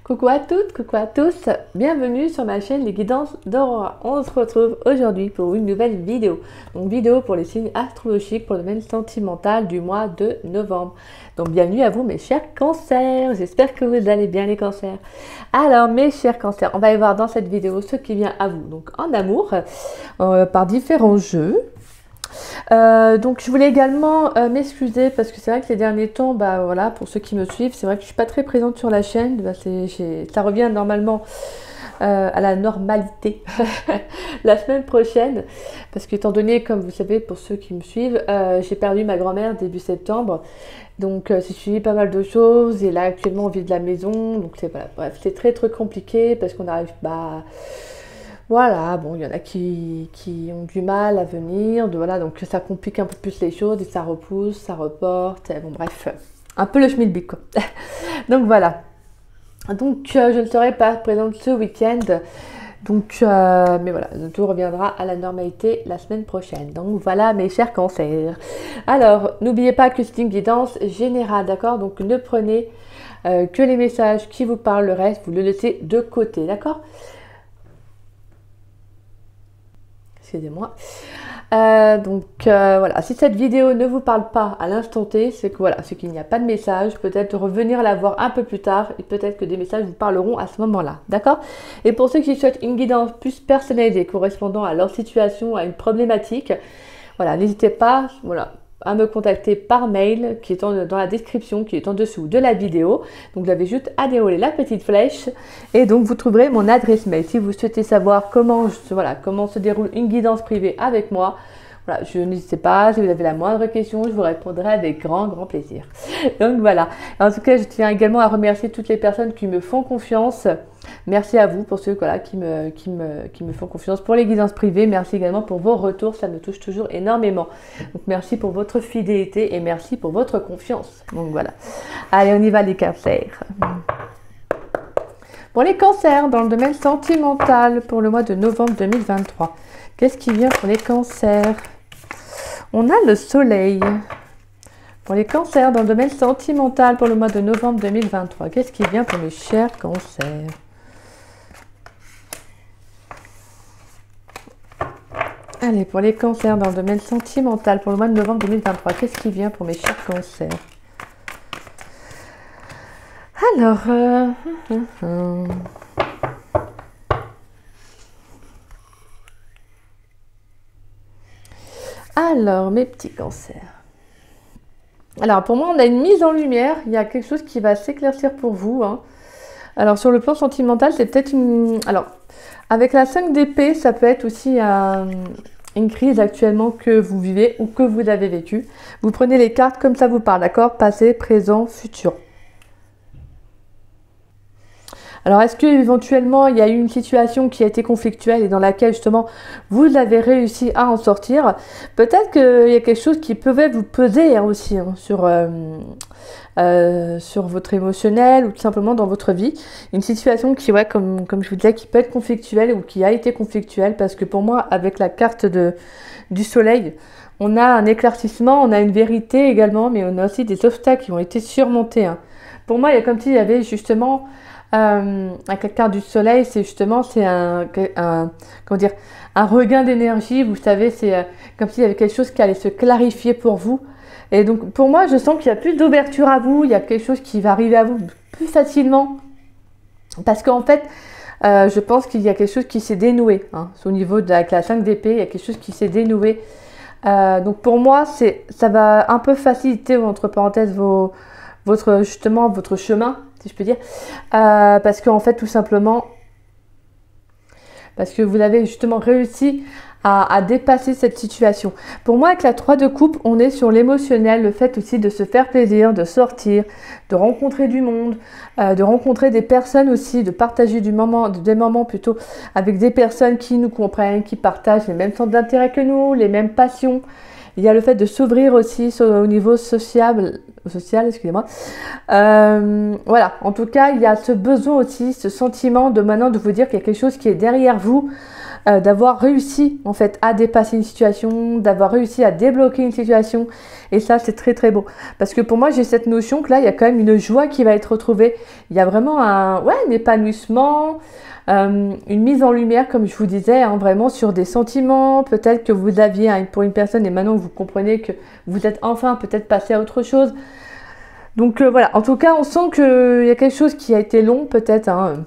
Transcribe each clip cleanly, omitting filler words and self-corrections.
Coucou à toutes, coucou à tous, bienvenue sur ma chaîne Les Guidances d'Aurora. On se retrouve aujourd'hui pour une nouvelle vidéo. Donc vidéo pour les signes astrologiques pour le domaine sentimental du mois de novembre. Donc bienvenue à vous mes chers cancers, j'espère que vous allez bien les cancers. Alors mes chers cancers, on va y voir dans cette vidéo ce qui vient à vous. Donc en amour, par différents jeux. Donc je voulais également m'excuser parce que c'est vrai que ces derniers temps, voilà, pour ceux qui me suivent, c'est vrai que je suis pas très présente sur la chaîne. Ça revient normalement à la normalité la semaine prochaine, parce que étant donné, comme vous savez, pour ceux qui me suivent, j'ai perdu ma grand-mère début septembre, donc c'est suivi pas mal de choses et là actuellement on vit de la maison, donc c'est voilà, bref, c'est très compliqué parce qu'on n'arrive pas. Voilà, bon, il y en a qui ont du mal à venir, voilà, donc ça complique un peu plus les choses et ça repousse, ça reporte, bon bref, un peu le schmilblick quoi. Donc voilà, donc je ne serai pas présente ce week-end, donc mais voilà, tout reviendra à la normalité la semaine prochaine. Donc voilà mes chers cancers. Alors, n'oubliez pas que c'est une guidance générale, d'accord? Donc ne prenez que les messages qui vous parlent, le reste, vous le laissez de côté, d'accord? Excusez-moi. Voilà, si cette vidéo ne vous parle pas à l'instant T, c'est que voilà, c'est qu'il n'y a pas de message. Peut-être revenir la voir un peu plus tard et peut-être que des messages vous parleront à ce moment-là, d'accord? Et pour ceux qui souhaitent une guidance plus personnalisée correspondant à leur situation, à une problématique, voilà, n'hésitez pas, voilà, à me contacter par mail qui est dans la description, qui est en dessous de la vidéo. Donc vous avez juste à dérouler la petite flèche et donc vous trouverez mon adresse mail. Si vous souhaitez savoir comment se déroule une guidance privée avec moi, voilà, n'hésitez pas, si vous avez la moindre question, je vous répondrai avec grand plaisir. Donc voilà, en tout cas je tiens également à remercier toutes les personnes qui me font confiance. Merci à vous pour ceux voilà, qui me font confiance pour les guidances privées. Merci également pour vos retours, ça me touche toujours énormément. Donc merci pour votre fidélité et merci pour votre confiance. Donc voilà. Allez, on y va les cancers. Pour les cancers dans le domaine sentimental pour le mois de novembre 2023. Qu'est-ce qui vient pour les cancers? On a le soleil. Pour les cancers dans le domaine sentimental pour le mois de novembre 2023. Qu'est-ce qui vient pour mes chers cancers? Allez, pour les cancers dans le domaine sentimental pour le mois de novembre 2023, qu'est-ce qui vient pour mes chers cancers? Alors, alors, mes petits cancers. Alors, pour moi, on a une mise en lumière. Il y a quelque chose qui va s'éclaircir pour vous. Hein. Alors, sur le plan sentimental, c'est peut-être une... Alors, avec la 5 d'épée, ça peut être aussi une crise actuellement que vous vivez ou que vous avez vécue. Vous prenez les cartes comme ça vous parle, d'accord? Passé, présent, futur. Alors, est-ce que éventuellement il y a eu une situation qui a été conflictuelle et dans laquelle justement vous avez réussi à en sortir? Peut-être qu'il y a quelque chose qui pouvait vous peser hein, aussi hein, sur votre émotionnel ou tout simplement dans votre vie. Une situation qui, ouais, comme je vous disais, qui peut être conflictuelle ou qui a été conflictuelle parce que pour moi, avec la carte du soleil, on a un éclaircissement, on a une vérité également, mais on a aussi des obstacles qui ont été surmontés. Hein. Pour moi, il y a comme s'il y avait justement... avec la carte du soleil, c'est justement comment dire, un regain d'énergie, vous savez, c'est comme s'il y avait quelque chose qui allait se clarifier pour vous. Et donc pour moi, je sens qu'il y a plus d'ouverture à vous, il y a quelque chose qui va arriver à vous plus facilement. Parce qu'en fait, je pense qu'il y a quelque chose qui s'est dénoué. Hein. Au niveau de la 5 d'épée, il y a quelque chose qui s'est dénoué. Donc pour moi, ça va un peu faciliter, entre parenthèses, votre chemin, si je peux dire, parce qu'en fait tout simplement parce que vous avez justement réussi à dépasser cette situation. Pour moi, avec la 3 de coupe, on est sur l'émotionnel, le fait aussi de se faire plaisir, de sortir, de rencontrer du monde, de rencontrer des personnes aussi, de partager des moments plutôt avec des personnes qui nous comprennent, qui partagent les mêmes centres d'intérêt que nous, les mêmes passions. Il y a le fait de s'ouvrir aussi au niveau social, excusez-moi. Voilà, en tout cas, il y a ce besoin aussi, ce sentiment de maintenant de vous dire qu'il y a quelque chose qui est derrière vous, d'avoir réussi en fait à dépasser une situation, d'avoir réussi à débloquer une situation. Et ça, c'est très très beau. Parce que pour moi, j'ai cette notion que là, il y a quand même une joie qui va être retrouvée. Il y a vraiment un épanouissement, une mise en lumière, comme je vous disais, hein, vraiment sur des sentiments, peut-être que vous aviez pour une personne et maintenant vous comprenez que vous êtes enfin peut-être passé à autre chose. Donc voilà, en tout cas, on sent qu'il y a quelque chose qui a été long peut-être, hein,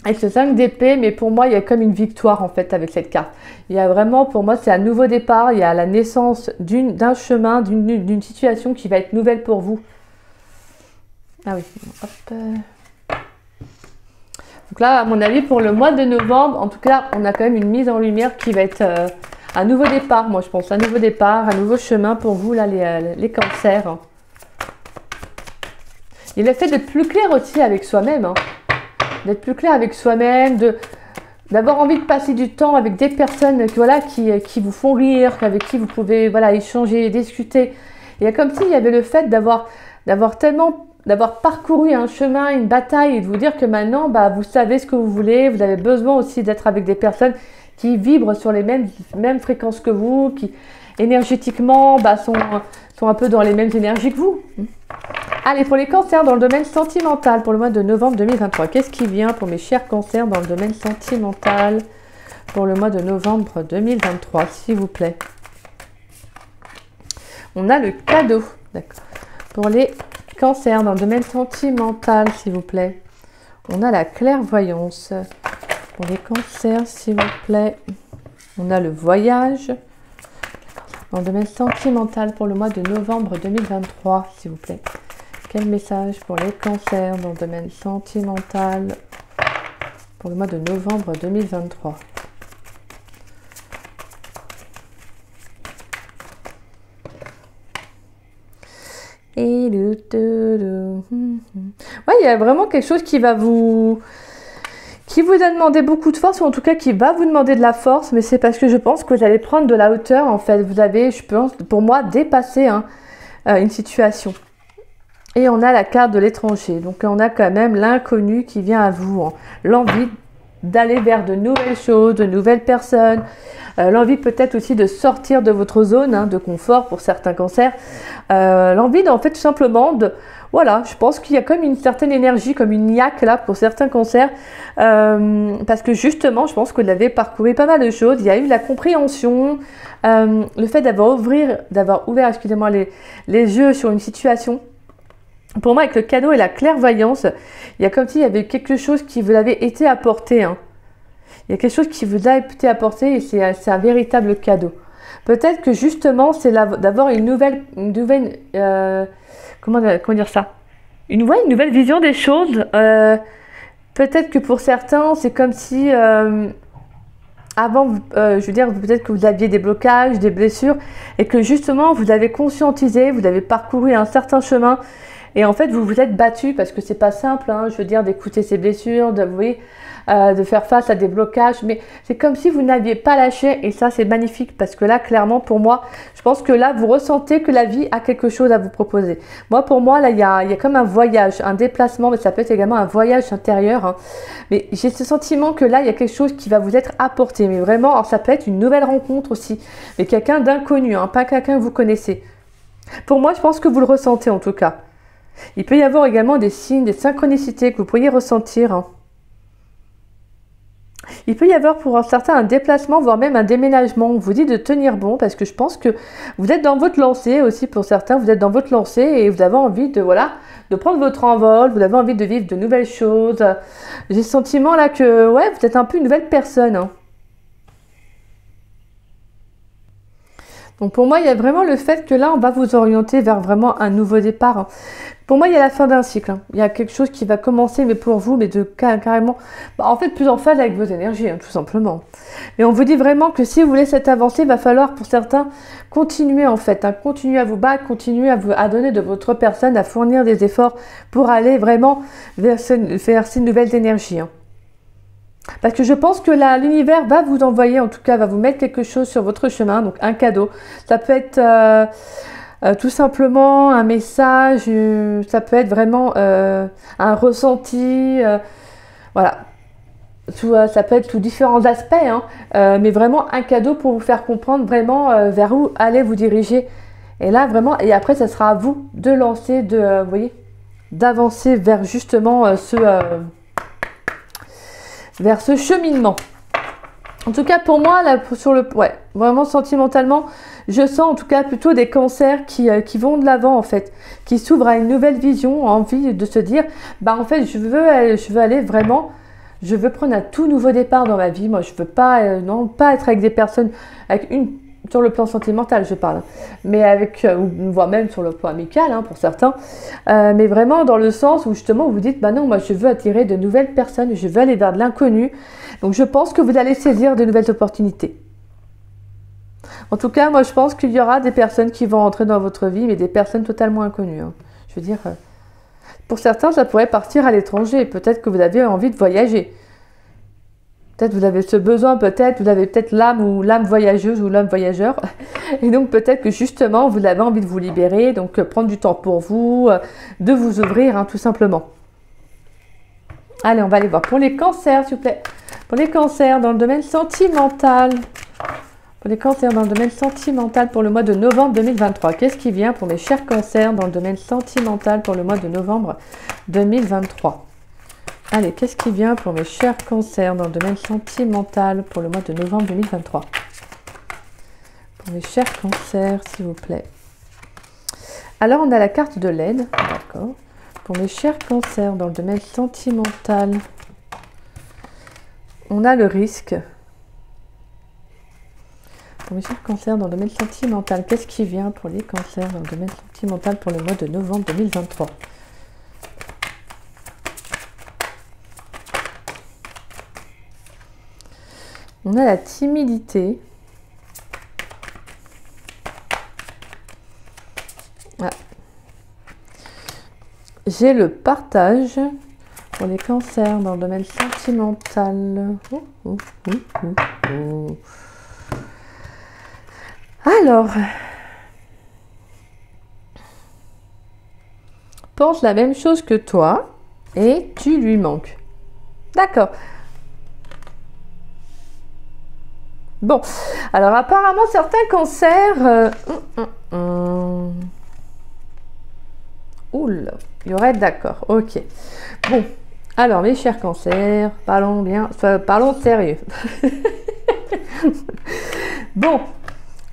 avec ce 5 d'épée, mais pour moi, il y a comme une victoire en fait avec cette carte. Il y a vraiment, pour moi, c'est un nouveau départ, il y a la naissance d'un chemin, d'une situation qui va être nouvelle pour vous. Ah oui, hop. Donc là, à mon avis, pour le mois de novembre, en tout cas, on a quand même une mise en lumière qui va être un nouveau départ, moi je pense, un nouveau départ, un nouveau chemin pour vous, là, les cancers. Il y a le fait d'être plus clair aussi avec soi-même, hein. D'être plus clair avec soi-même, d'avoir envie de passer du temps avec des personnes voilà, qui vous font rire, avec qui vous pouvez voilà, échanger, discuter. Il y a comme s'il y avait le fait d'avoir parcouru un chemin, une bataille, et de vous dire que maintenant, bah, vous savez ce que vous voulez, vous avez besoin aussi d'être avec des personnes qui vibrent sur les mêmes fréquences que vous, qui énergétiquement bah, sont un peu dans les mêmes énergies que vous. Allez, pour les cancers dans le domaine sentimental, pour le mois de novembre 2023, qu'est-ce qui vient pour mes chers cancers dans le domaine sentimental pour le mois de novembre 2023, s'il vous plaît? On a le cadeau, d'accord. Pour les cancers dans le domaine sentimental, s'il vous plaît. On a la clairvoyance. Pour les cancers, s'il vous plaît. On a le voyage. Dans le domaine sentimental pour le mois de novembre 2023, s'il vous plaît. Quel message pour les cancers dans le domaine sentimental pour le mois de novembre 2023? Et ouais, il y a vraiment quelque chose qui vous a demandé beaucoup de force, ou en tout cas qui va vous demander de la force, mais c'est parce que je pense que vous allez prendre de la hauteur, en fait. Vous avez, je pense, pour moi, dépassé une situation. Et on a la carte de l'étranger. Donc, on a quand même l'inconnu qui vient à vous. Hein. L'envie d'aller vers de nouvelles choses, de nouvelles personnes. L'envie peut-être aussi de sortir de votre zone de confort pour certains cancers. L'envie, en fait, tout simplement de... Voilà, je pense qu'il y a comme une certaine énergie, comme une niaque là pour certains cancers. Parce que justement, je pense que vous avez parcouru pas mal de choses. Il y a eu la compréhension, le fait d'avoir ouvert, excusez-moi, les yeux sur une situation. Pour moi, avec le cadeau et la clairvoyance, il y a comme s'il y avait quelque chose qui vous avait été apporté. Hein. Il y a quelque chose qui vous a été apporté et c'est un véritable cadeau. Peut-être que justement, c'est d'avoir une nouvelle comment dire ça? Une nouvelle vision des choses. Peut-être que pour certains, c'est comme si avant, je veux dire, peut-être que vous aviez des blocages, des blessures, et que justement, vous avez conscientisé, vous avez parcouru un certain chemin. Et en fait, vous vous êtes battu parce que c'est pas simple, hein, je veux dire, d'écouter ces blessures, de faire face à des blocages. Mais c'est comme si vous n'aviez pas lâché et ça, c'est magnifique parce que là, clairement, pour moi, je pense que là, vous ressentez que la vie a quelque chose à vous proposer. Moi, pour moi, là, il y a comme un voyage, un déplacement, mais ça peut être également un voyage intérieur. Hein. Mais j'ai ce sentiment que là, il y a quelque chose qui va vous être apporté. Mais vraiment, alors, ça peut être une nouvelle rencontre aussi. Mais quelqu'un d'inconnu, hein, pas quelqu'un que vous connaissez. Pour moi, je pense que vous le ressentez en tout cas. Il peut y avoir également des signes, des synchronicités que vous pourriez ressentir. Hein. Il peut y avoir pour certains un déplacement, voire même un déménagement. On vous dit de tenir bon parce que je pense que vous êtes dans votre lancée aussi pour certains. Vous êtes dans votre lancée et vous avez envie de prendre votre envol. Vous avez envie de vivre de nouvelles choses. J'ai le sentiment là que ouais, vous êtes un peu une nouvelle personne. Hein. Donc pour moi, il y a vraiment le fait que là, on va vous orienter vers vraiment un nouveau départ. Hein. Pour moi, il y a la fin d'un cycle. Hein. Il y a quelque chose qui va commencer, mais pour vous, mais carrément, en fait, plus en phase avec vos énergies, hein, tout simplement. Mais on vous dit vraiment que si vous voulez cette avancée, il va falloir, pour certains, continuer en fait. Hein, continuer à vous battre, continuer à donner de votre personne, à fournir des efforts pour aller vraiment vers ces nouvelles énergies. Hein. Parce que je pense que l'univers va vous envoyer, en tout cas, va vous mettre quelque chose sur votre chemin, donc un cadeau. Ça peut être tout simplement un message, ça peut être vraiment un ressenti, voilà. ça peut être sous différents aspects, hein, mais vraiment un cadeau pour vous faire comprendre vraiment vers où allez vous diriger. Et là, vraiment, et après, ça sera à vous de lancer, vous voyez, d'avancer vers justement vers ce cheminement. En tout cas, pour moi, là, ouais, vraiment sentimentalement, je sens en tout cas plutôt des cancers qui vont de l'avant, en fait, qui s'ouvrent à une nouvelle vision, envie de se dire, bah en fait, je veux aller vraiment, je veux prendre un tout nouveau départ dans ma vie. Moi, je veux pas, non, pas être avec des personnes, sur le plan sentimental, je parle, mais voire même sur le plan amical, hein, pour certains, mais vraiment dans le sens où justement vous dites, bah non, moi je veux attirer de nouvelles personnes, je veux aller vers de l'inconnu, donc je pense que vous allez saisir de nouvelles opportunités. En tout cas, moi je pense qu'il y aura des personnes qui vont entrer dans votre vie, mais des personnes totalement inconnues, hein. Je veux dire, pour certains, ça pourrait partir à l'étranger, peut-être que vous avez envie de voyager. Peut-être vous avez ce besoin, peut-être vous avez peut-être l'âme voyageuse ou l'âme voyageur. Et donc peut-être que justement vous avez envie de vous libérer, donc prendre du temps pour vous, de vous ouvrir, hein, tout simplement. Allez, on va aller voir pour les cancers, s'il vous plaît. Pour les cancers dans le domaine sentimental. Pour les cancers dans le domaine sentimental pour le mois de novembre 2023. Qu'est-ce qui vient pour mes chers cancers dans le domaine sentimental pour le mois de novembre 2023? Allez, qu'est-ce qui vient pour mes chers cancers dans le domaine sentimental pour le mois de novembre 2023? Pour mes chers cancers, s'il vous plaît. Alors, on a la carte de l'aide. D'accord. Pour mes chers cancers dans le domaine sentimental, on a le risque. Pour mes chers cancers dans le domaine sentimental, qu'est-ce qui vient pour les cancers dans le domaine sentimental pour le mois de novembre 2023? On a la timidité. Ah. J'ai le partage pour les cancers dans le domaine sentimental. Alors, pense la même chose que toi et tu lui manques. D'accord. Bon, alors apparemment certains cancers... Oula, il y aurait d'accord, ok. Bon, alors mes chers cancers, parlons bien, parlons sérieux. Bon,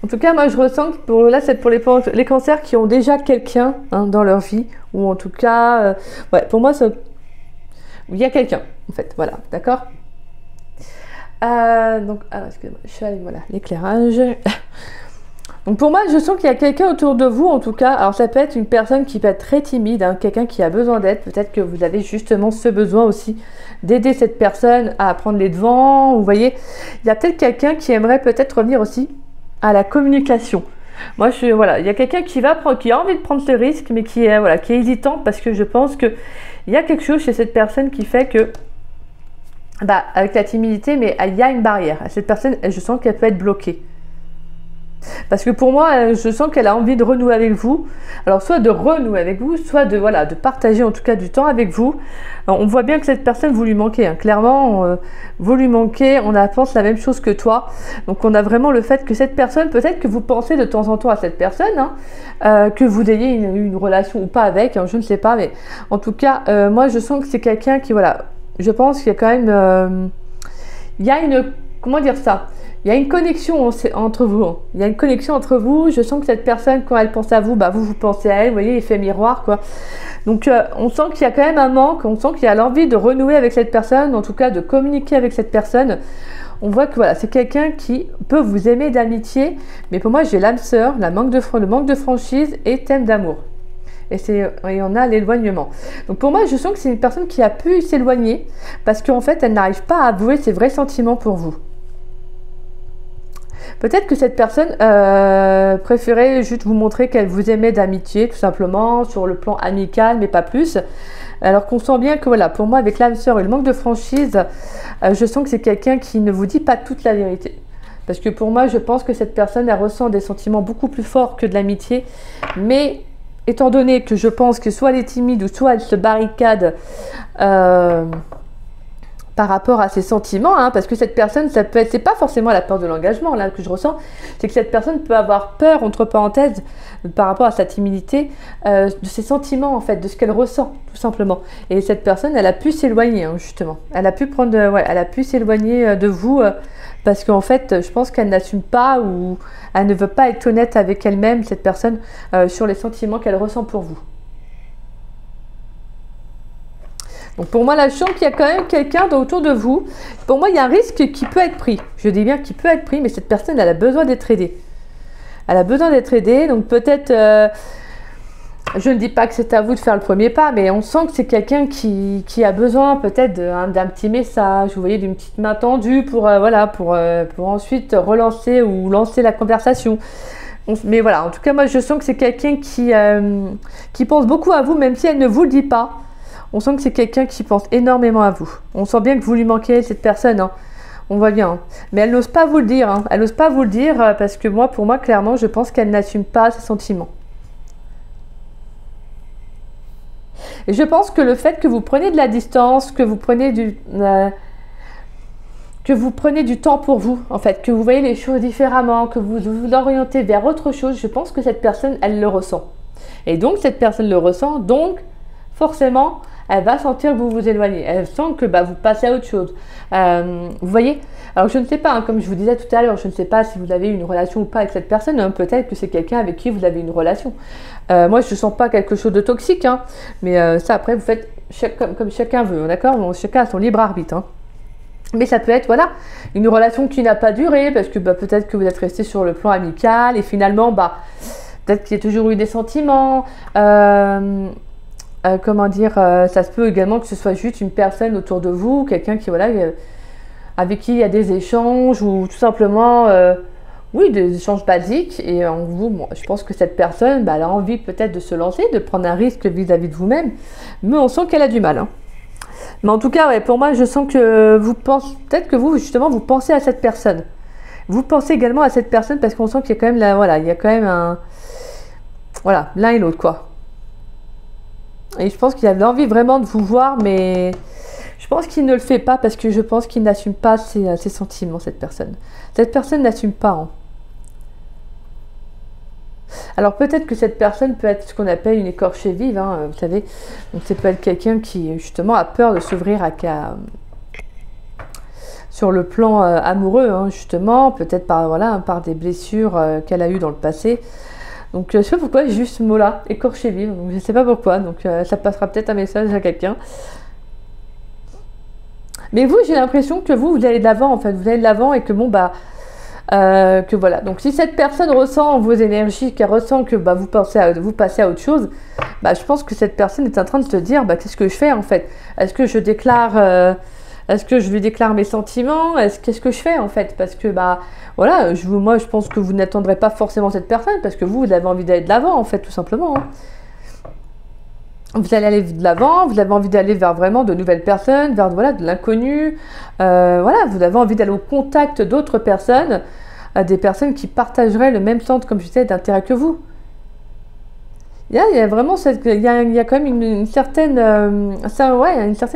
en tout cas moi je ressens que là c'est pour les cancers qui ont déjà quelqu'un, hein, dans leur vie, ou en tout cas, ouais, pour moi il y a quelqu'un en fait, voilà, d'accord. Donc, excusez-moi, je suis allée, voilà, l'éclairage. Donc pour moi, je sens qu'il y a quelqu'un autour de vous, en tout cas. Alors ça peut être une personne qui peut être très timide, hein, quelqu'un qui a besoin d'aide. Peut-être que vous avez justement ce besoin aussi d'aider cette personne à prendre les devants. Vous voyez, il y a peut-être quelqu'un qui aimerait peut-être revenir aussi à la communication. Moi, voilà, il y a quelqu'un qui a envie de prendre ce risque, mais qui est hésitant parce que je pense qu'il y a quelque chose chez cette personne qui fait que avec la timidité, mais il y a une barrière. Cette personne, je sens qu'elle peut être bloquée. Parce que pour moi, je sens qu'elle a envie de renouer avec vous. Alors, soit de renouer avec vous, soit de partager en tout cas du temps avec vous. Alors, on voit bien que cette personne, vous lui manquez. Hein. Clairement, vous lui manquez. On pense la même chose que toi. Donc, on a vraiment le fait que cette personne, peut-être que vous pensez de temps en temps à cette personne, hein, que vous ayez une relation ou pas avec, hein, je ne sais pas. Mais en tout cas, moi, je sens que c'est quelqu'un qui, voilà... Je pense qu'il y a quand même... il y a une... Comment dire ça? Il y a une connexion entre vous. Hein. Il y a une connexion entre vous. Je sens que cette personne, quand elle pense à vous, vous pensez à elle. Vous voyez, l'effet miroir, quoi. Donc, on sent qu'il y a quand même un manque. On sent qu'il y a l'envie de renouer avec cette personne. En tout cas, de communiquer avec cette personne. On voit que voilà, c'est quelqu'un qui peut vous aimer d'amitié. Mais pour moi, j'ai l'âme sœur, le manque de franchise et thème d'amour. Et on a l'éloignement. Donc pour moi, je sens que c'est une personne qui a pu s'éloigner parce qu'en fait, elle n'arrive pas à avouer ses vrais sentiments pour vous. Peut-être que cette personne préférait juste vous montrer qu'elle vous aimait d'amitié, tout simplement, sur le plan amical, mais pas plus. Alors qu'on sent bien que voilà, pour moi, avec l'âme sœur et le manque de franchise, je sens que c'est quelqu'un qui ne vous dit pas toute la vérité. Parce que pour moi, je pense que cette personne, elle ressent des sentiments beaucoup plus forts que de l'amitié, mais... Étant donné que je pense que soit elle est timide ou soit elle se barricade par par rapport à ses sentiments, hein, parce que cette personne, ça peut être, c'est pas forcément la peur de l'engagement là que je ressens, c'est que cette personne peut avoir peur, entre parenthèses, par rapport à sa timidité, de ses sentiments en fait, de ce qu'elle ressent, tout simplement. Et cette personne, elle a pu s'éloigner, hein, justement. Elle a pu prendre, ouais, elle a pu s'éloigner de vous, parce qu'en fait, je pense qu'elle n'assume pas ou elle ne veut pas être honnête avec elle-même, cette personne, sur les sentiments qu'elle ressent pour vous. Donc pour moi, là, je sens qu'il y a quand même quelqu'un autour de vous. Pour moi, il y a un risque qui peut être pris. Je dis bien qu'il peut être pris, mais cette personne, elle a besoin d'être aidée. Elle a besoin d'être aidée, donc peut-être, je ne dis pas que c'est à vous de faire le premier pas, mais on sent que c'est quelqu'un qui a besoin peut-être d'un petit message, vous voyez, d'une petite main tendue pour, voilà, pour ensuite relancer ou lancer la conversation. Mais voilà, en tout cas, moi, je sens que c'est quelqu'un qui pense beaucoup à vous, même si elle ne vous le dit pas. On sent que c'est quelqu'un qui pense énormément à vous. On sent bien que vous lui manquez, cette personne, hein. On voit bien. Hein. Mais elle n'ose pas vous le dire. Hein. Elle n'ose pas vous le dire parce que moi, pour moi, clairement, je pense qu'elle n'assume pas ses sentiments. Et je pense que le fait que vous preniez de la distance, que vous prenez du temps pour vous, en fait, que vous voyez les choses différemment, que vous vous orientez vers autre chose, je pense que cette personne, elle le ressent. Et donc, cette personne le ressent, donc, forcément, elle va sentir que vous vous éloignez. Elle sent que vous passez à autre chose. Vous voyez? Alors, je ne sais pas, hein, comme je vous disais tout à l'heure, je ne sais pas si vous avez une relation ou pas avec cette personne. Hein, peut-être que c'est quelqu'un avec qui vous avez une relation. Moi, je ne sens pas quelque chose de toxique. Hein, mais ça, après, vous faites comme chacun veut. D'accord? Bon, chacun a son libre arbitre. Hein. Mais ça peut être, voilà, une relation qui n'a pas duré. Parce que peut-être que vous êtes resté sur le plan amical. Et finalement, peut-être qu'il y a toujours eu des sentiments. Comment dire, ça se peut également que ce soit juste une personne autour de vous, quelqu'un qui, voilà, avec qui il y a des échanges ou tout simplement, oui, des échanges basiques. Et en vous, je pense que cette personne, elle a envie peut-être de se lancer, de prendre un risque vis-à-vis de vous-même, mais on sent qu'elle a du mal. Hein. Mais en tout cas, ouais, pour moi, je sens que peut-être que vous, justement, vous pensez à cette personne. Vous pensez également à cette personne parce qu'on sent qu'il y a quand même, voilà, il y a quand même un, voilà, l'un et l'autre, quoi. Et je pense qu'il a l'envie vraiment de vous voir, mais je pense qu'il ne le fait pas parce que je pense qu'il n'assume pas ses sentiments, cette personne. Cette personne n'assume pas. Hein. Alors peut-être que cette personne peut être ce qu'on appelle une écorchée vive, hein, vous savez. Donc ça peut être quelqu'un qui justement a peur de s'ouvrir sur le plan amoureux, hein, justement, peut-être par des blessures qu'elle a eues dans le passé. Donc je ne sais pas pourquoi j'ai juste ce mot-là, écorché vive, donc je ne sais pas pourquoi, donc ça passera peut-être un message à quelqu'un. Mais vous, j'ai l'impression que vous allez de l'avant, en fait, vous allez de l'avant et que que voilà. Donc si cette personne ressent vos énergies, qu'elle ressent que vous passez à autre chose, je pense que cette personne est en train de se dire, qu'est-ce que je fais en fait? Est-ce que je déclare... Est-ce que je lui déclare mes sentiments? Qu'est-ce que je fais en fait? Parce que voilà, moi je pense que vous n'attendrez pas forcément cette personne parce que vous avez envie d'aller de l'avant en fait, tout simplement. Hein. Vous allez aller de l'avant, vous avez envie d'aller vers vraiment de nouvelles personnes, vers de l'inconnu. Voilà, vous avez envie d'aller au contact d'autres personnes, des personnes qui partageraient le même centre, comme je disais, d'intérêt que vous. Il y a vraiment il y a quand même une certaine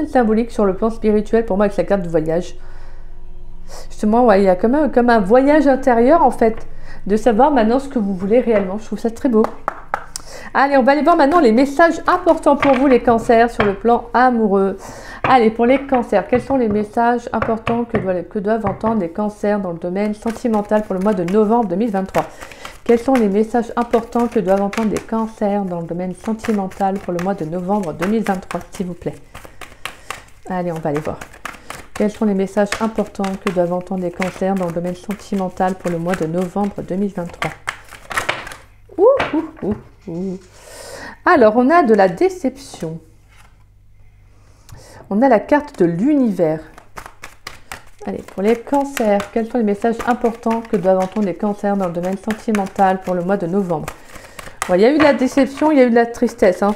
symbolique sur le plan spirituel pour moi avec la carte du voyage. Justement, il y a quand même comme un voyage intérieur en fait, de savoir maintenant ce que vous voulez réellement. Je trouve ça très beau. Allez, on va aller voir maintenant les messages importants pour vous les cancers sur le plan amoureux. Allez, pour les cancers, quels sont les messages importants que doivent entendre les cancers dans le domaine sentimental pour le mois de novembre 2023? Quels sont les messages importants que doivent entendre les cancers dans le domaine sentimental pour le mois de novembre 2023, s'il vous plaît? Allez, on va aller voir. Quels sont les messages importants que doivent entendre les cancers dans le domaine sentimental pour le mois de novembre 2023? Alors, on a de la déception. On a la carte de l'univers. Allez, pour les cancers, quels sont les messages importants que doivent entendre les cancers dans le domaine sentimental pour le mois de novembre? Bon, il y a eu de la déception, il y a eu de la tristesse. Hein.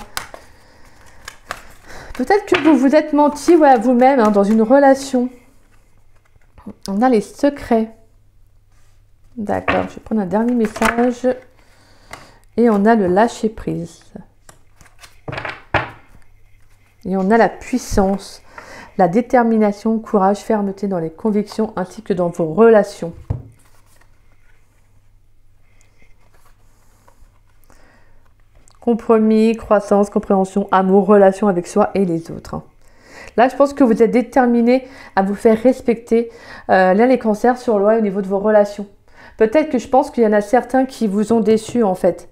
Peut-être que vous vous êtes menti à vous-même dans une relation. On a les secrets. D'accord, je vais prendre un dernier message. Et on a le lâcher-prise. Et on a la puissance. la détermination, courage, fermeté dans les convictions ainsi que dans vos relations. Compromis, croissance, compréhension, amour, relation avec soi et les autres. Là, je pense que vous êtes déterminés à vous faire respecter. Là, les cancers sur loi au niveau de vos relations. Peut-être que je pense qu'il y en a certains qui vous ont déçus en fait.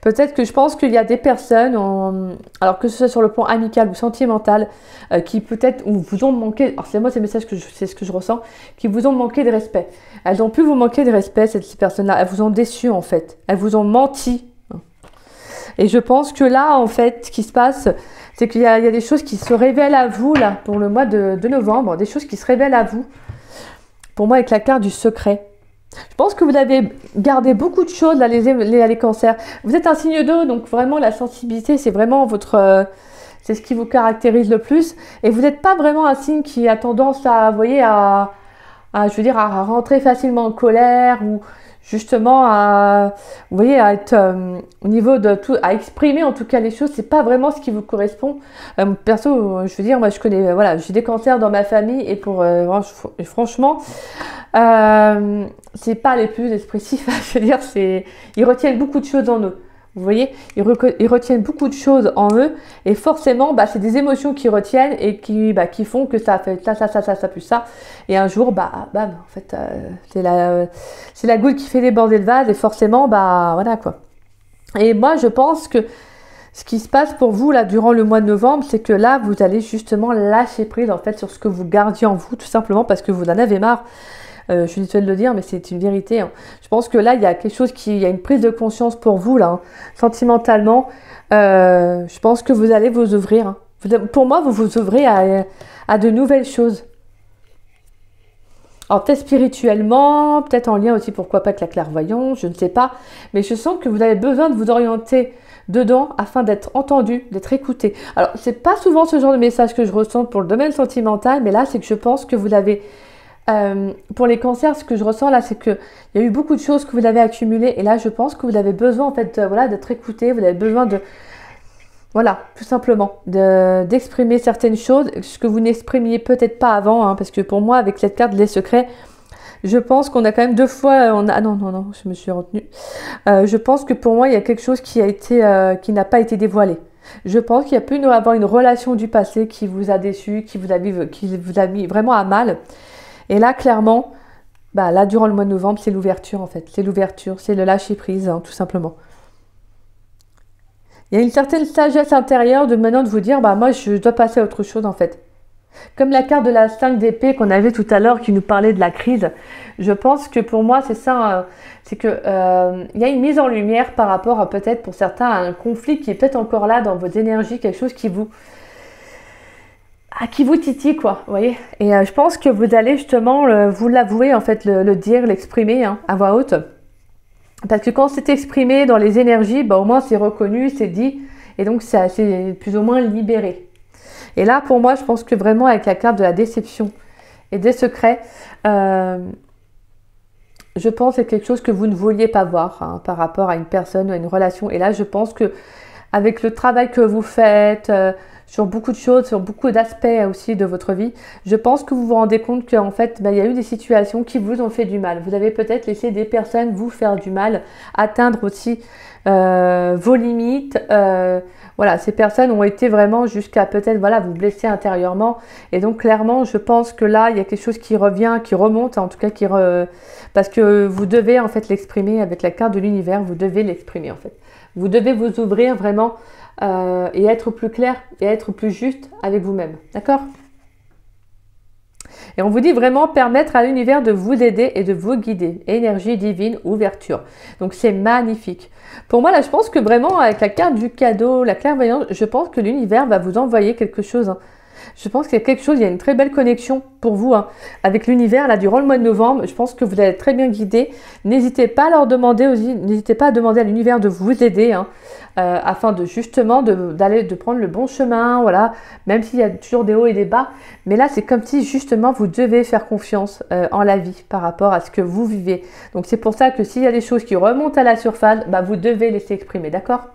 Peut-être que je pense qu'il y a des personnes, alors que ce soit sur le plan amical ou sentimental, qui peut-être vous ont manqué, alors c'est moi ces messages c'est ce que je ressens, qui vous ont manqué de respect. Elles ont pu vous manquer de respect, ces personnes-là. Elles vous ont déçu en fait. Elles vous ont menti. Et je pense que là, en fait, ce qui se passe, c'est qu'il y a des choses qui se révèlent à vous, là, pour le mois de novembre, des choses qui se révèlent à vous. Pour moi, avec la carte du secret. Je pense que vous avez gardé beaucoup de choses, là, les cancers. Vous êtes un signe d'eau, donc vraiment, la sensibilité, c'est vraiment votre... c'est ce qui vous caractérise le plus. Et vous n'êtes pas vraiment un signe qui a tendance à, vous voyez, je veux dire, à rentrer facilement en colère ou... justement vous voyez, à être au niveau de tout, à exprimer en tout cas les choses, c'est pas vraiment ce qui vous correspond. Perso, je veux dire, moi je connais, voilà, j'ai des cancers dans ma famille et franchement, c'est pas les plus expressifs. Je veux dire, ils retiennent beaucoup de choses en eux. Vous voyez, ils retiennent beaucoup de choses en eux et forcément, c'est des émotions qu'ils retiennent et qui font que ça fait ça, plus ça. Et un jour, en fait, c'est la goutte qui fait déborder le vase et forcément, voilà quoi. Et moi, je pense que ce qui se passe pour vous là durant le mois de novembre, c'est que là, vous allez justement lâcher prise en fait sur ce que vous gardiez en vous, tout simplement parce que vous en avez marre. Je suis désolée de le dire, mais c'est une vérité. Je pense que là, il y a quelque chose il y a une prise de conscience pour vous, là, sentimentalement. Je pense que vous allez vous ouvrir. Pour moi, vous vous ouvrez à de nouvelles choses. Alors, peut-être spirituellement, peut-être en lien aussi, pourquoi pas, avec la clairvoyance, je ne sais pas. Mais je sens que vous avez besoin de vous orienter dedans afin d'être entendu, d'être écouté. Alors, c'est pas souvent ce genre de message que je ressens pour le domaine sentimental, mais là, c'est que je pense que vous avez... pour les cancers, ce que je ressens là, c'est qu'il y a eu beaucoup de choses que vous avez accumulées et là, je pense que vous avez besoin en fait, d'être écouté, vous avez besoin de, voilà, tout simplement, d'exprimer certaines choses, ce que vous n'exprimiez peut-être pas avant, parce que pour moi, avec cette carte des secrets, je pense qu'on a quand même deux fois, non, je me suis retenue. Je pense que pour moi, il y a quelque chose qui n'a pas été dévoilé. Je pense qu'il y a pu avoir une relation du passé qui vous a déçu, qui vous a mis vraiment à mal. Et là, clairement, là, durant le mois de novembre, c'est l'ouverture, en fait. C'est l'ouverture, c'est le lâcher-prise, tout simplement. Il y a une certaine sagesse intérieure de maintenant de vous dire, moi, je dois passer à autre chose, en fait. Comme la carte de la 5 d'épée qu'on avait tout à l'heure, qui nous parlait de la crise, je pense que pour moi, c'est ça, c'est que il y a une mise en lumière par rapport, peut-être, pour certains, à un conflit qui est peut-être encore là dans vos énergies, quelque chose qui vous titille, quoi, vous voyez. Et je pense que vous allez justement vous l'avouer, en fait, le dire, l'exprimer à voix haute. Parce que quand c'est exprimé dans les énergies, au moins c'est reconnu, c'est dit, et donc c'est plus ou moins libéré. Et là, pour moi, je pense que vraiment avec la carte de la déception et des secrets, je pense que c'est quelque chose que vous ne vouliez pas voir par rapport à une personne ou à une relation. Et là, je pense que avec le travail que vous faites, sur beaucoup de choses, sur beaucoup d'aspects aussi de votre vie, je pense que vous vous rendez compte qu'en fait, il y a eu des situations qui vous ont fait du mal. Vous avez peut-être laissé des personnes vous faire du mal, atteindre aussi vos limites. Voilà, ces personnes ont été vraiment jusqu'à peut-être vous blesser intérieurement. Et donc clairement, je pense que là, il y a quelque chose qui revient, qui remonte, en tout cas parce que vous devez en fait l'exprimer avec la carte de l'univers. Vous devez l'exprimer en fait. Vous devez vous ouvrir vraiment et être plus clair et être plus juste avec vous-même. D'accord ? Et on vous dit vraiment permettre à l'univers de vous aider et de vous guider. Énergie divine, ouverture. Donc c'est magnifique. Pour moi là, je pense que vraiment avec la carte du cadeau, la clairvoyance, je pense que l'univers va vous envoyer quelque chose. Je pense qu'il y a quelque chose, il y a une très belle connexion pour vous avec l'univers là durant le mois de novembre. Je pense que vous allez être très bien guidé. N'hésitez pas à leur demander aussi, n'hésitez pas à demander à l'univers de vous aider afin de justement de prendre le bon chemin, voilà. Même s'il y a toujours des hauts et des bas, mais là c'est comme si justement vous devez faire confiance en la vie par rapport à ce que vous vivez. Donc c'est pour ça que s'il y a des choses qui remontent à la surface, vous devez laisser exprimer, d'accord ?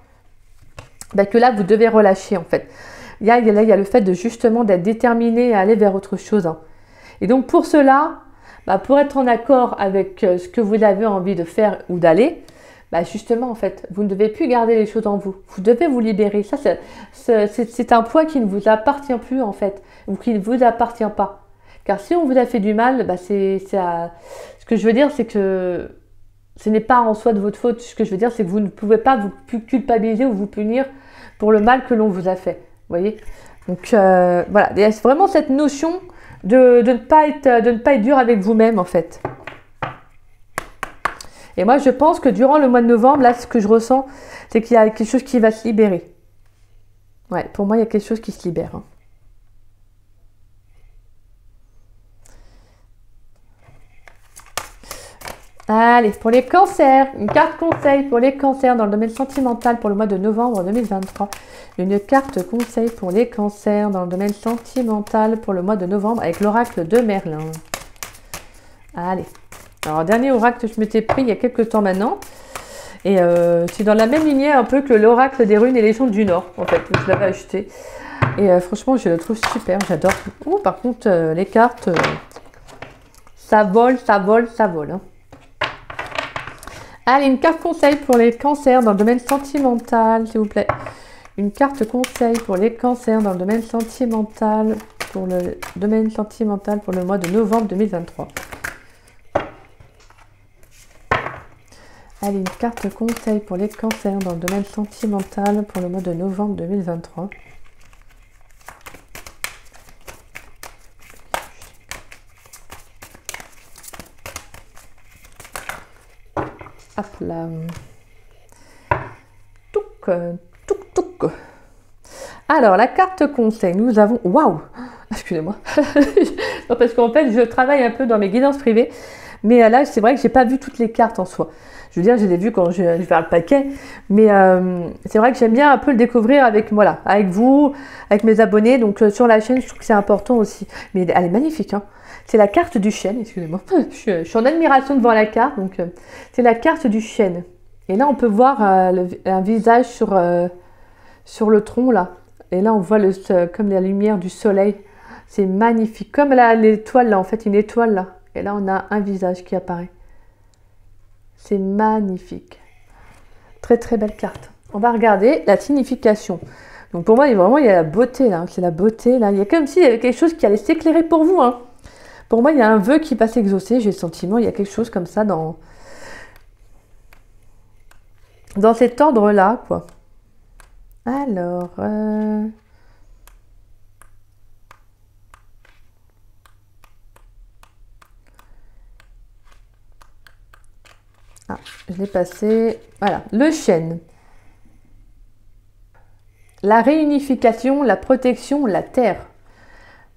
Que là vous devez relâcher en fait. il y a le fait de justement d'être déterminé à aller vers autre chose. Hein. Et donc pour cela, bah, pour être en accord avec ce que vous avez envie de faire ou d'aller, bah justement en fait, vous ne devez plus garder les choses en vous. Vous devez vous libérer. Ça, c'est un poids qui ne vous appartient plus en fait, ou qui ne vous appartient pas. Car si on vous a fait du mal, bah ce que je veux dire, c'est que ce n'est pas en soi de votre faute. Ce que je veux dire, c'est que vous ne pouvez pas vous culpabiliser ou vous punir pour le mal que l'on vous a fait. Vous voyez? Donc voilà, il y a vraiment cette notion de ne pas être dur avec vous-même en fait. Et moi, je pense que durant le mois de novembre, là, ce que je ressens, c'est qu'il y a quelque chose qui va se libérer. Ouais, pour moi, il y a quelque chose qui se libère. Hein. Allez, pour les cancers, une carte conseil pour les cancers dans le domaine sentimental pour le mois de novembre 2023. Une carte conseil pour les cancers dans le domaine sentimental pour le mois de novembre avec l'oracle de Merlin. Allez. Alors, dernier oracle que je m'étais pris il y a quelques temps maintenant. Et c'est dans la même lignée un peu que l'oracle des runes et légendes du Nord, en fait. Je l'avais acheté. Et franchement, je le trouve super, j'adore. Oh, par contre, les cartes, ça vole, ça vole, ça vole. Hein. Allez, une carte conseil pour les cancers dans le domaine sentimental, s'il vous plaît. Une carte conseil pour les cancers dans le domaine sentimental, pour le mois de novembre 2023. Allez, une carte conseil pour les cancers dans le domaine sentimental pour le mois de novembre 2023. Hop là. Touc, touc, touc. Alors, la carte conseil, nous avons... Waouh! Excusez-moi. Non, parce qu'en fait, je travaille un peu dans mes guidances privées. Mais là, c'est vrai que j'ai pas vu toutes les cartes en soi. Je veux dire, je les ai vues quand je vais faire le paquet. Mais c'est vrai que j'aime bien un peu le découvrir avec, voilà, avec vous, avec mes abonnés. Donc sur la chaîne, je trouve que c'est important aussi. Mais elle est magnifique. Hein. C'est la carte du chêne, excusez-moi. Je suis en admiration devant la carte. Donc c'est la carte du chêne. Et là, on peut voir un visage sur le tronc, là. Et là, on voit comme la lumière du soleil. C'est magnifique. Comme l'étoile, là, en fait, une étoile, là. Et là, on a un visage qui apparaît. C'est magnifique. Très, très belle carte. On va regarder la signification. Donc, pour moi, il y a la beauté, là. C'est la beauté, là. Il y a comme s'il y avait quelque chose qui allait s'éclairer pour vous, hein. Pour moi, il y a un vœu qui va s'exaucer. J'ai le sentiment, il y a quelque chose comme ça dans cet ordre-là, quoi. Alors... Ah, je l'ai passé. Voilà, le chêne. La réunification, la protection, la terre.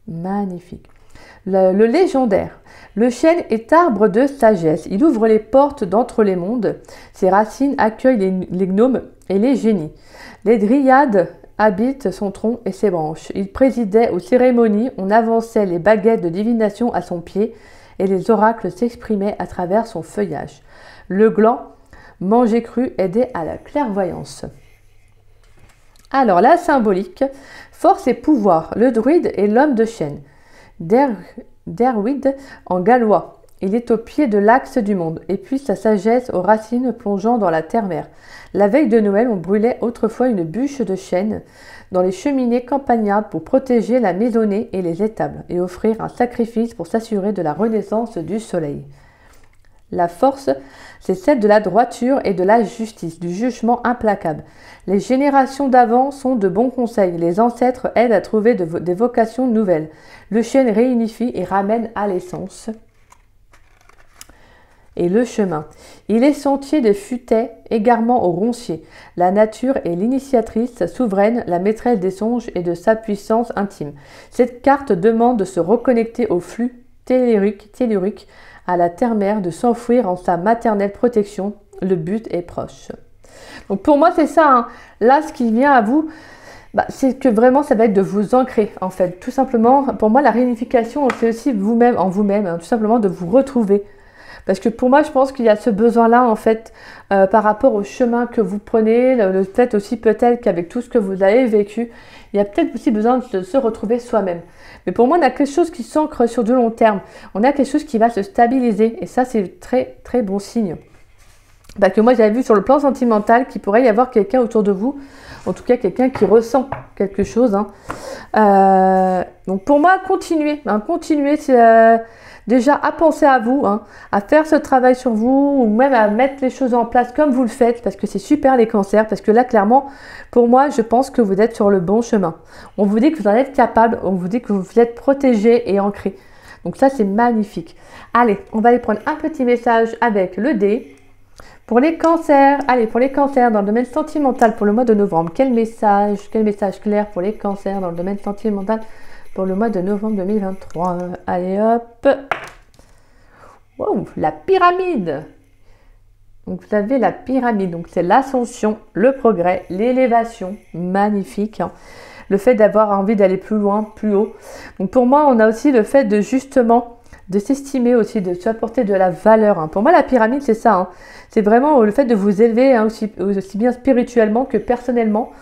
Magnifique. Le légendaire. Le chêne est arbre de sagesse. Il ouvre les portes d'entre les mondes. Ses racines accueillent les gnomes et les génies. Les dryades habitent son tronc et ses branches. Il présidait aux cérémonies. On avançait les baguettes de divination à son pied et les oracles s'exprimaient à travers son feuillage. Le gland, manger cru, aidait à la clairvoyance. Alors, la symbolique, force et pouvoir, le druide est l'homme de chêne. Derwid en gallois. Il est au pied de l'axe du monde, et puis sa sagesse aux racines plongeant dans la terre-mère. La veille de Noël, on brûlait autrefois une bûche de chêne dans les cheminées campagnardes pour protéger la maisonnée et les étables, et offrir un sacrifice pour s'assurer de la renaissance du soleil. La force, c'est celle de la droiture et de la justice, du jugement implacable. Les générations d'avant sont de bons conseils. Les ancêtres aident à trouver des vocations nouvelles. Le chêne réunifie et ramène à l'essence. Et le chemin. Il est sentier de futaies, égarement au roncier. La nature est l'initiatrice souveraine, la maîtresse des songes et de sa puissance intime. Cette carte demande de se reconnecter au flux tellurique, à la terre-mère, de s'enfouir en sa maternelle protection. Le but est proche. Donc pour moi, c'est ça. Hein. Là, ce qui vient à vous, c'est que vraiment, ça va être de vous ancrer, en fait. Tout simplement, pour moi, la réunification, c'est aussi vous-même, en vous-même, hein, tout simplement de vous retrouver. Parce que pour moi, je pense qu'il y a ce besoin-là, en fait, par rapport au chemin que vous prenez, le fait aussi peut-être qu'avec tout ce que vous avez vécu, il y a peut-être aussi besoin de se retrouver soi-même. Mais pour moi, on a quelque chose qui s'ancre sur du long terme. On a quelque chose qui va se stabiliser. Et ça, c'est très, très bon signe. Parce que moi, j'avais vu sur le plan sentimental qu'il pourrait y avoir quelqu'un autour de vous. En tout cas, quelqu'un qui ressent quelque chose. Donc, pour moi, continuez. Continuez déjà à penser à vous, à faire ce travail sur vous, ou même à mettre les choses en place comme vous le faites, parce que c'est super les cancers. Parce que là, clairement, pour moi, je pense que vous êtes sur le bon chemin. On vous dit que vous en êtes capable, on vous dit que vous êtes protégé et ancré. Donc ça, c'est magnifique. Allez, on va aller prendre un petit message avec le dé. Pour les cancers, allez, pour les cancers dans le domaine sentimental pour le mois de novembre, quel message clair pour les cancers dans le domaine sentimental pour le mois de novembre 2023? Allez hop. Wow, la pyramide. Donc vous avez la pyramide, donc c'est l'ascension, le progrès, l'élévation, magnifique. Le fait d'avoir envie d'aller plus loin, plus haut. Donc pour moi, on a aussi le fait de justement de s'estimer aussi, de s'apporter de la valeur. Pour moi, la pyramide, c'est ça. C'est vraiment le fait de vous élever aussi bien spirituellement que personnellement.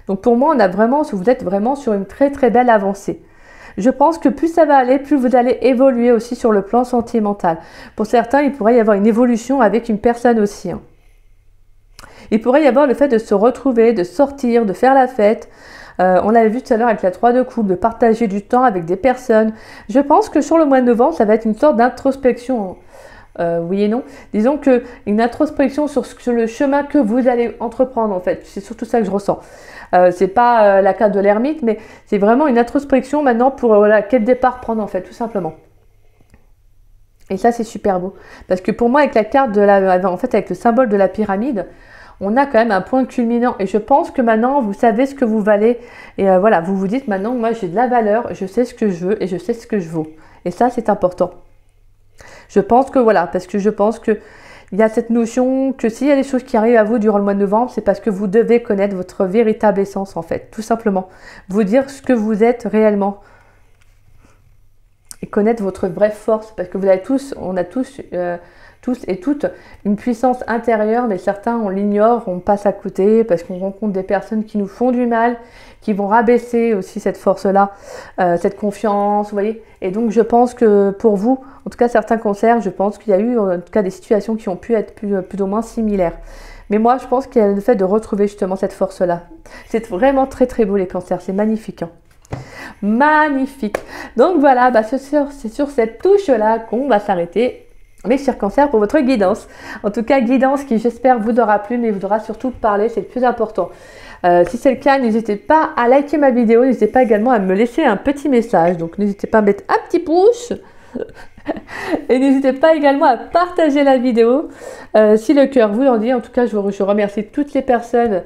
Donc pour moi, vous êtes vraiment sur une très très belle avancée. Je pense que plus ça va aller, plus vous allez évoluer aussi sur le plan sentimental. Pour certains, il pourrait y avoir une évolution avec une personne aussi. Il pourrait y avoir le fait de se retrouver, de sortir, de faire la fête. On l'avait vu tout à l'heure avec la 3 de coupe, de partager du temps avec des personnes. Je pense que sur le mois de novembre, ça va être une sorte d'introspection. Oui et non. Disons que une introspection sur le chemin que vous allez entreprendre en fait. C'est surtout ça que je ressens. C'est pas la carte de l'ermite, mais c'est vraiment une introspection maintenant pour quel départ prendre en fait, tout simplement. Et ça c'est super beau. Parce que pour moi, avec la carte avec le symbole de la pyramide, on a quand même un point culminant. Et je pense que maintenant, vous savez ce que vous valez. Et vous vous dites maintenant, moi j'ai de la valeur, je sais ce que je veux et je sais ce que je vaux. Et ça, c'est important. Je pense que parce que je pense que il y a cette notion que s'il y a des choses qui arrivent à vous durant le mois de novembre, c'est parce que vous devez connaître votre véritable essence en fait, tout simplement. Vous dire ce que vous êtes réellement. Et connaître votre vraie force. Parce que on a tous et toutes une puissance intérieure, mais certains on l'ignore, on passe à côté parce qu'on rencontre des personnes qui nous font du mal, qui vont rabaisser aussi cette force-là, cette confiance, vous voyez. Et donc je pense que pour vous, en tout cas certains cancers, je pense qu'il y a eu en tout cas des situations qui ont pu être plus ou moins similaires. Mais moi je pense qu'il y a le fait de retrouver justement cette force-là. C'est vraiment très très beau les cancers, c'est magnifique. Magnifique. Donc voilà, c'est sur cette touche-là qu'on va s'arrêter. Mes chers cancers, pour votre guidance. En tout cas, guidance qui j'espère vous aura plu, mais vous aura surtout parlé, c'est le plus important. Si c'est le cas, n'hésitez pas à liker ma vidéo, n'hésitez pas également à me laisser un petit message. Donc n'hésitez pas à mettre un petit pouce. Et n'hésitez pas également à partager la vidéo si le cœur vous en dit. En tout cas, je remercie toutes les personnes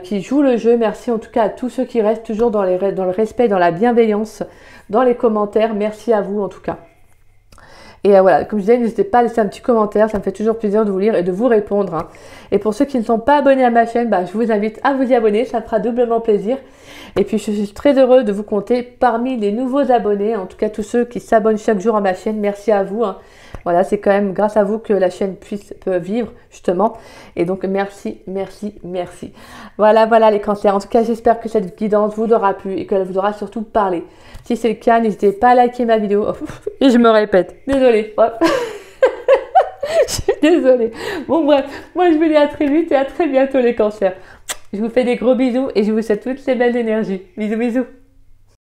qui jouent le jeu. Merci en tout cas à tous ceux qui restent toujours dans le respect, dans la bienveillance, dans les commentaires. Merci à vous en tout cas. Et comme je disais, n'hésitez pas à laisser un petit commentaire, ça me fait toujours plaisir de vous lire et de vous répondre. Et pour ceux qui ne sont pas abonnés à ma chaîne, je vous invite à vous y abonner, ça me fera doublement plaisir. Et puis je suis très heureux de vous compter parmi les nouveaux abonnés, en tout cas tous ceux qui s'abonnent chaque jour à ma chaîne, merci à vous. Voilà, c'est quand même grâce à vous que la chaîne peut vivre, justement. Et donc, merci, merci, merci. Voilà les cancers. En tout cas, j'espère que cette guidance vous aura plu et qu'elle vous aura surtout parlé. Si c'est le cas, n'hésitez pas à liker ma vidéo. Et je me répète. Désolée. Je suis désolée. Bon, bref. Moi, je vous dis à très vite et à très bientôt, les cancers. Je vous fais des gros bisous et je vous souhaite toutes ces belles énergies. Bisous, bisous.